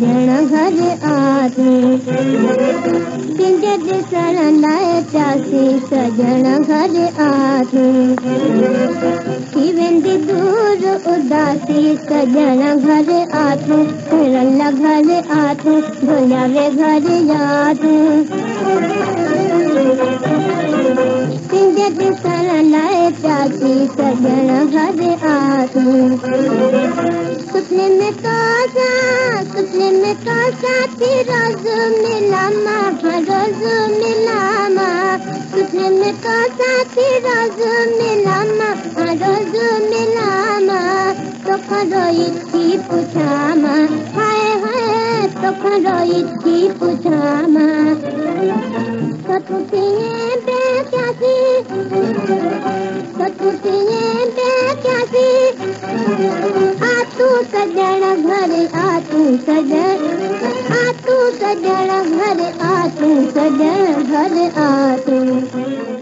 सजण घर आतूं तुंहिंजे ॾिसण लाइ प्यासी सजण घर आतूं थी वेंदी दूर उदासी सजण घर आतूं रल घर आतूं भुलियावे घर यादूं तुंहिंजे ॾिसण लाइ प्यासी सजण घर आतूं सुपने में कासा थी रोज मिलामा रोज मिलामा सुपने में कासा थी रोज मिलामा रोज मिलामा तोखां रोई थी पुछामा हाय हाय तोखां रोई थी पुछामा सतुतिए बेक्यासी सजण घर आतूं सजण घर आतूं सजण घर आतूं